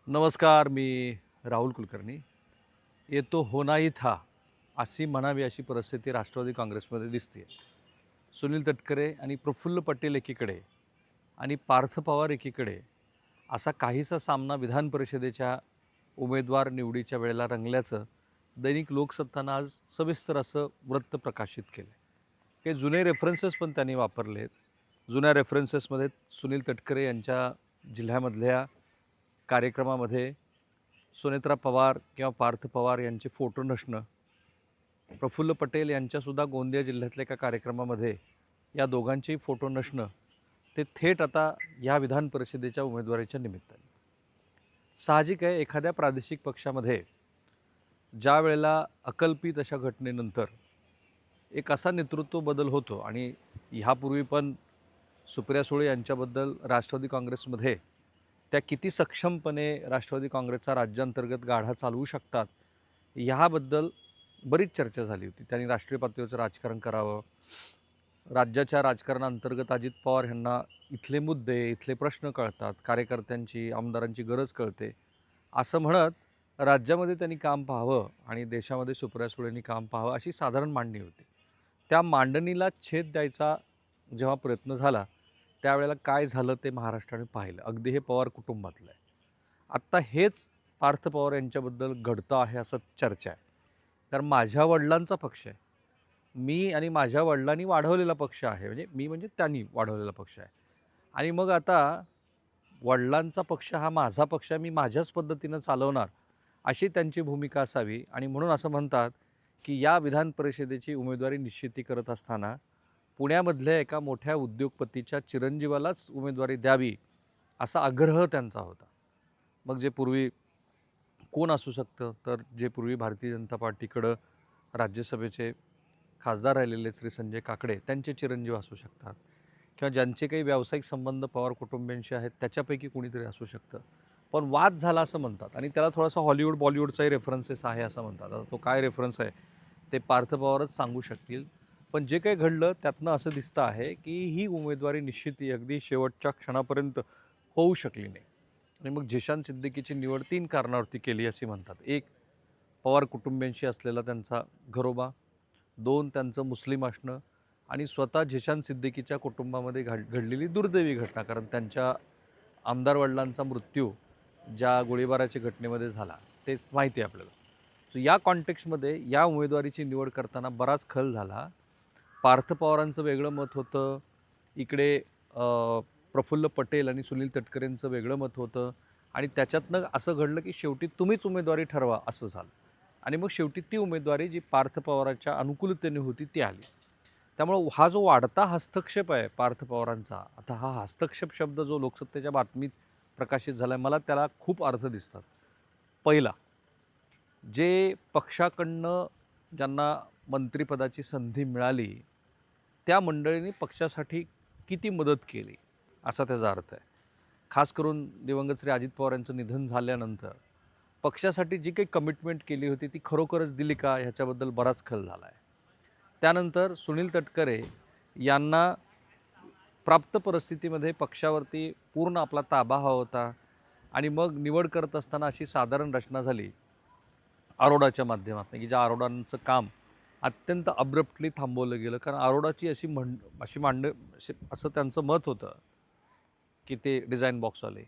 नमस्कार. मी राहुल कुलकर्णी. ये तो होना ही था अशी म्हणावी अशी परिस्थिती राष्ट्रवादी काँग्रेसमध्ये दिसते. सुनील तटकरे आणि प्रफुल्ल पटेल एकीकडे आणि पार्थ पवार एकीकडे असा काहीसा सामना विधान परिषदेच्या उमेदवार निवडीच्या वेळेला रंगल्याचं दैनिक लोकसत्तानं आज सविस्तर असं वृत्त प्रकाशित केलं. काही जुने रेफरन्सेस पण त्यांनी वापरलेत. जुन्या रेफरन्सेसमध्ये सुनील तटकरे यांच्या जिल्ह्यामधल्या कार्यक्रमामध्ये सुनेत्रा पवार किंवा पार्थ पवार यांचे फोटो नसणं, प्रफुल्ल पटेल यांच्यासुद्धा गोंदिया जिल्ह्यातल्या एका कार्यक्रमामध्ये या दोघांचेही फोटो नसणं, ते थेट आता या विधान परिषदेच्या उमेदवारीच्या निमित्ताने. साहजिक आहे, एखाद्या प्रादेशिक पक्षामध्ये ज्या वेळेला अकल्पित अशा घटनेनंतर एक असा नेतृत्व बदल होतो आणि ह्यापूर्वी पण सुप्रिया सुळे यांच्याबद्दल राष्ट्रवादी काँग्रेसमध्ये त्या किती सक्षमपणे राष्ट्रवादी काँग्रेसचा राज्यांतर्गत गाढा चालवू शकतात ह्याबद्दल बरीच चर्चा झाली होती. त्यांनी राष्ट्रीय पातळीवरचं राजकारण करावं, राज्याच्या राजकारणाअंतर्गत अजित पवार यांना इथले मुद्दे, इथले प्रश्न कळतात, कार्यकर्त्यांची, आमदारांची गरज कळते, असं म्हणत राज्यामध्ये त्यांनी काम पाहावं आणि देशामध्ये सुप्रिया सुळेंनी काम पाहावं अशी साधारण मांडणी होती. त्या मांडणीला छेद द्यायचा जेव्हा प्रयत्न झाला त्यावेळेला काय झालं ते महाराष्ट्राने पाहिलं. अगदी हे पवार कुटुंबातलं आहे. आत्ता हेच पार्थ पवार यांच्याबद्दल घडतं आहे असं चर्चा आहे. कारण माझ्या वडिलांचा पक्ष आहे, मी आणि माझ्या वडिलांनी वाढवलेला पक्ष आहे, म्हणजे त्यांनी वाढवलेला पक्ष आहे. आणि मग आता वडिलांचा पक्ष हा माझा पक्ष आहे, मी माझ्याच पद्धतीनं चालवणार अशी त्यांची भूमिका असावी. आणि म्हणून असं म्हणतात की या विधान परिषदेची उमेदवारी निश्चिती करत असताना पुण्यामधल्या एका मोठ्या उद्योगपतीच्या चिरंजीवालाच उमेदवारी द्यावी असा आग्रह त्यांचा होता. मग जे पूर्वी कोण असू शकतं, तर जे पूर्वी भारतीय जनता पार्टीकडं राज्यसभेचे खासदार राहिलेले श्री संजय काकडे त्यांचे चिरंजीव असू शकतात, किंवा ज्यांचे काही व्यावसायिक संबंध पवार कुटुंबियांशी आहेत त्याच्यापैकी कोणीतरी असू शकतं. पण वाद झाला असं म्हणतात आणि त्याला थोडासा हॉलिवूड बॉलिवूडचाही रेफरन्सेस आहे असं म्हणतात. आता तो काय रेफरन्स आहे ते पार्थ पवारच सांगू शकतील. पण जे काही घडलं त्यातनं असं दिसतं आहे की ही उमेदवारी निश्चिती अगदी शेवटच्या क्षणापर्यंत होऊ शकली नाही. आणि मग झिशान सिद्दीकीची निवड 3 कारणावरती केली असे म्हणतात. 1, पवार कुटुंबियांशी असलेला त्यांचा घरोबा. 2, त्यांचं मुस्लिम असणं. आणि स्वतः झिशान सिद्दीकीच्या कुटुंबामध्ये घडलेली दुर्दैवी घटना, कारण त्यांच्या आमदार वडिलांचा मृत्यू ज्या गोळीबाराच्या घटनेमध्ये झाला ते माहिती आहे आपल्याला. सो या कॉन्टेक्स्टमध्ये या उमेदवारीची निवड करताना बराच खल झाला. पार्थ पवारांचं वेगळं मत होतं, इकडे प्रफुल्ल पटेल आणि सुनील तटकरेंचं वेगळं मत होतं. आणि त्याच्यातनं असं घडलं की शेवटी तुम्हीच उमेदवारी ठरवा असं झालं. आणि मग शेवटी ती उमेदवारी जी पार्थ पवारांच्या अनुकूलतेने होती ती आली. त्यामुळं हा जो वाढता हस्तक्षेप आहे पार्थ पवारांचा, आता हा हस्तक्षेप शब्द जो लोकसत्तेच्या बातमीत प्रकाशित झाला आहे, मला त्याला खूप अर्थ दिसतात. पहिला, जे पक्षाकडनं ज्यांना मंत्रिपदाची संधी मिळाली त्या मंडळींनी पक्षासाठी किती मदत केली असा त्याचा अर्थ आहे. खास करून दिवंगत श्री अजित पवार यांचं निधन झाल्यानंतर पक्षासाठी जी काही कमिटमेंट केली होती ती खरोखरच दिली का ह्याच्याबद्दल बराच खल झाला आहे. त्यानंतर सुनील तटकरे यांना प्राप्त परिस्थितीमध्ये पक्षावरती पूर्ण आपला ताबा हवा होता आणि मग निवड करत असताना अशी साधारण रचना झाली आरोडाच्या माध्यमातून, की ज्या आरोडांचं काम अत्यंत अब्रप्टली थांबवलं गेलं. कारण आरोडाची असं त्यांचं मत होतं की ते डिझाईन बॉक्सवाले,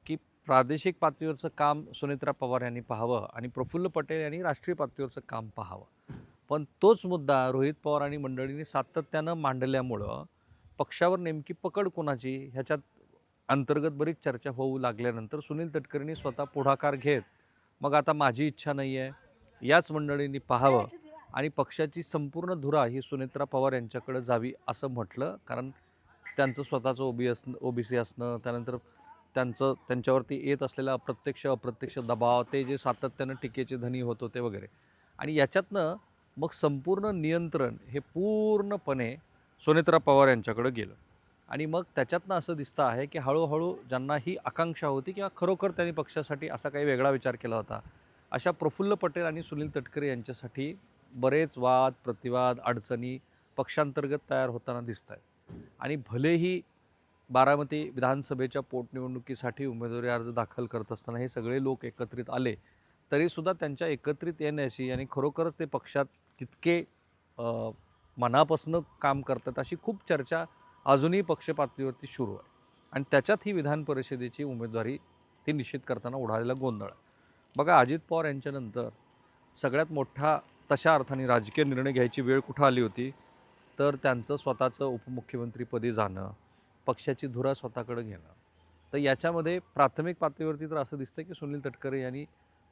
की प्रादेशिक पातळीवरचं काम सुनेत्रा पवार यांनी पाहावं आणि प्रफुल्ल पटेल यांनी राष्ट्रीय पातळीवरचं काम पाहावं. पण तोच मुद्दा रोहित पवार आणि मंडळींनी सातत्यानं मांडल्यामुळं पक्षावर नेमकी पकड कोणाची ह्याच्यात अंतर्गत बरीच चर्चा होऊ लागल्यानंतर सुनील तटकरेंनी स्वतः पुढाकार घेत मग आता माझी इच्छा नाही आहे, याच मंडळींनी पाहावं आणि पक्षाची संपूर्ण धुरा ही सुनेत्रा पवार यांच्याकडे जावी असं म्हटलं. कारण त्यांचं स्वतःचं ओबीसी असणं, त्यानंतर त्यांच्यावरती येत असलेला अप्रत्यक्ष दबाव, ते जे सातत्यानं टीकेचे धनी होत होते वगैरे, आणि याच्यातनं मग संपूर्ण नियंत्रण हे पूर्णपणे सुनेत्रा पवार यांच्याकडे गेलं. आणि मग त्याच्यातनं असं दिसतं आहे की हळूहळू ज्यांना ही आकांक्षा होती किंवा खरोखर त्यांनी पक्षासाठी असा काही वेगळा विचार केला होता, अशा प्रफुल्ल पटेल आणि सुनील तटकरे यांच्यासाठी बरेच वाद, प्रतिवाद, अडचणी पक्षांतर्गत तयार होताना दिसत आहेत. आणि भलेही बारामती विधानसभेच्या पोटनिवडणुकीसाठी उमेदवारी अर्ज दाखल करत असताना हे सगळे लोक एकत्रित आले, तरीसुद्धा त्यांच्या एकत्रित येण्याची आणि खरोखरच ते पक्षात तितके मनापासून काम करतात अशी खूप चर्चा अजूनही पक्षपातळीवरती सुरू आहे. आणि त्याच्यात ही विधान परिषदेची उमेदवारी ती निश्चित करताना उडालेला गोंधळ आहे. बघा, अजित पवार यांच्यानंतर सगळ्यात मोठा तशा अर्थाने राजकीय निर्णय घ्यायची वेळ कुठं आली होती, तर त्यांचं स्वतःचं उपमुख्यमंत्रीपदी जाणं, पक्षाची धुरा स्वतःकडे घेणं. तर याच्यामध्ये प्राथमिक पातळीवरती तर असं दिसतं की सुनील तटकरे यांनी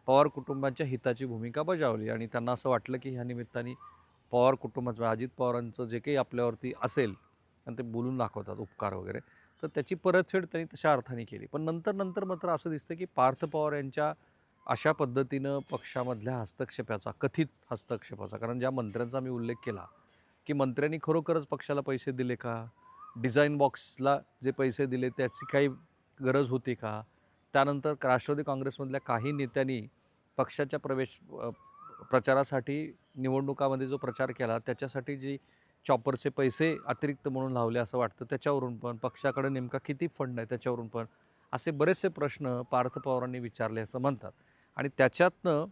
पवार कुटुंबाच्या हिताची भूमिका बजावली आणि त्यांना असं वाटलं की ह्या निमित्ताने पवार कुटुंबाचं अजित पवारांचं जे काही आपल्यावरती असेल आणि ते बोलून दाखवतात उपकार वगैरे, तर त्याची परतफेड त्यांनी तशा अर्थाने केली. पण नंतर मात्र असं दिसतं की पार्थ पवार यांच्या अशा पद्धतीनं पक्षामधल्या हस्तक्षेपाचा, कथित हस्तक्षेपाचा, कारण ज्या मंत्र्यांचा मी उल्लेख केला की मंत्र्यांनी खरोखरच पक्षाला पैसे दिले का? डिझाईन बॉक्सला जे पैसे दिले त्याची काही गरज होती का? त्यानंतर राष्ट्रवादी काँग्रेसमधल्या काही नेत्यांनी पक्षाच्या प्रचारासाठी निवडणुकामध्ये जो प्रचार केला त्याच्यासाठी जी चॉपरचे पैसे अतिरिक्त म्हणून लावले असं वाटतं, त्याच्यावरून पण पक्षाकडे नेमका किती फंड आहे त्याच्यावरून पण असे बरेचसे प्रश्न पार्थ पवारांनी विचारले असं म्हणतात. आणि त्याच्यातनं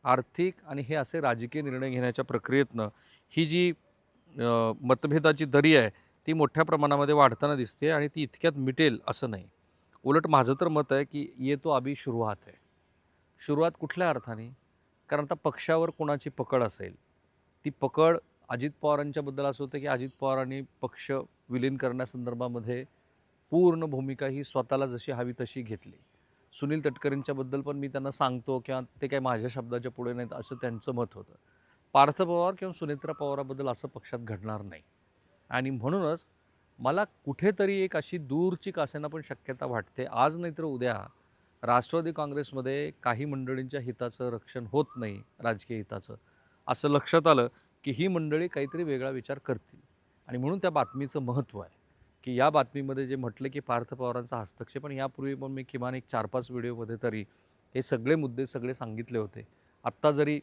आर्थिक आणि हे असे राजकीय निर्णय घेण्याच्या प्रक्रियेतनं ही जी मतभेदाची दरी आहे ती मोठ्या प्रमाणामध्ये वाढताना दिसते आणि ती इतक्यात मिटेल असं नाही. उलट माझं तर मत आहे की ये तो अभी सुरुवात आहे. सुरुवात कुठल्या अर्थाने? कारण आता पक्षावर कोणाची पकड असेल, ती पकड अजित पवारांच्याबद्दल असं होतं की अजित पवारांनी पक्ष विलीन करण्यासंदर्भामध्ये पूर्ण भूमिका ही स्वतःला जशी हवी तशी घेतली. सुनील तटकरेंच्याबद्दल पण मी त्यांना सांगतो किंवा ते काही माझ्या शब्दाच्या पुढे नाहीत असं त्यांचं मत होतं. पार्थ पवार किंवा सुनेत्रा पवाराबद्दल असं पक्षात घडणार नाही. आणि म्हणूनच मला कुठेतरी एक अशी दूरची का असेना पण शक्यता वाटते, आज नाहीतर उद्या राष्ट्रवादी काँग्रेसमध्ये काही मंडळींच्या हिताचं रक्षण होत नाही, राजकीय हिताचं. असं लक्षात आलं की ही मंडळी काहीतरी वेगळा विचार करतील आणि म्हणून त्या बातमीचं महत्त्व आहे की या बातमीमध्ये जे म्हटलं की पार्थ पवारांचा हस्तक्षेप, आणि यापूर्वी पण मी किमान एक 4-5 व्हिडिओमध्ये तरी हे सगळे मुद्दे सांगितले होते. आत्ता जरी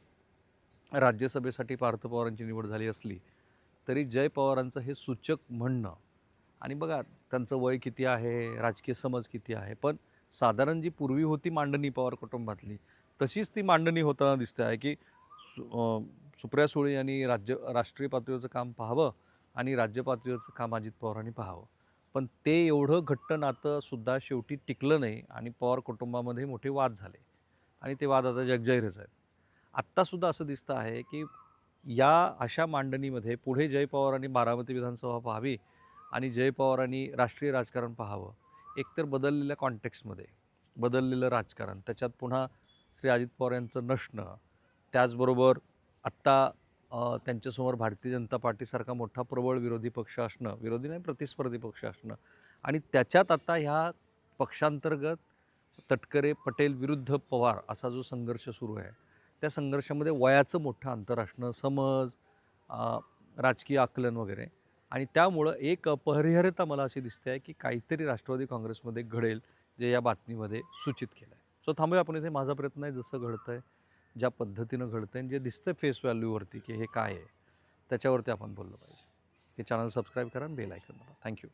राज्यसभेसाठी पार्थ पवारांची निवड झाली असली तरी जय पवारांचं हे सूचक म्हणणं, आणि बघा त्यांचं वय किती आहे, राजकीय समज किती आहे, पण साधारण जी पूर्वी होती मांडणी पवार कुटुंबातली तशीच ती मांडणी होताना दिसते आहे की सुप्रिया सुळे यांनी राष्ट्रीय पातळीवरचं काम पाहावं आणि राज्य पातळीवरचं काम अजित पवारांनी पाहावं. पण ते एवढं घट्ट नातंसुद्धा शेवटी टिकलं नाही आणि पवार कुटुंबामध्ये मोठे वाद झाले आणि ते वाद आता जगजाहीरच आहेत. आत्तासुद्धा असं दिसतं आहे की या अशा मांडणीमध्ये पुढे जय पवारांनी बारामती विधानसभा पाहावी आणि जय पवारांनी राष्ट्रीय राजकारण पाहावं. एकतर बदललेल्या कॉन्टेक्स्टमध्ये बदललेलं राजकारण, त्याच्यात पुन्हा श्री अजित पवार यांचं नसणं, त्याचबरोबर आत्ता त्यांच्यासमोर भारतीय जनता पार्टीसारखा मोठा प्रबळ विरोधी पक्ष असणं, विरोधी नाही प्रतिस्पर्धी पक्ष असणं, आणि त्याच्यात आता ह्या पक्षांतर्गत तटकरे पटेल विरुद्ध पवार असा जो संघर्ष सुरू आहे, त्या संघर्षामध्ये वयाचं मोठं अंतर असणं, समज, राजकीय आकलन वगैरे, आणि त्यामुळं एक अपरिहार्यता मला अशी दिसते आहे की काहीतरी राष्ट्रवादी काँग्रेसमध्ये घडेल जे या बातमीमध्ये सूचित केलं आहे. सो थांबूया आपण इथे. माझा प्रयत्न आहे जसं घडतं आहे, ज्या पद्धतीनं घडतं आहे आणि जे दिसतं फेस व्हॅल्यूवरती की हे काय आहे त्याच्यावरती आपण बोललं पाहिजे. हे चॅनल सबस्क्राईब करा आणि बेल आयकॉन दाबा. थँक्यू.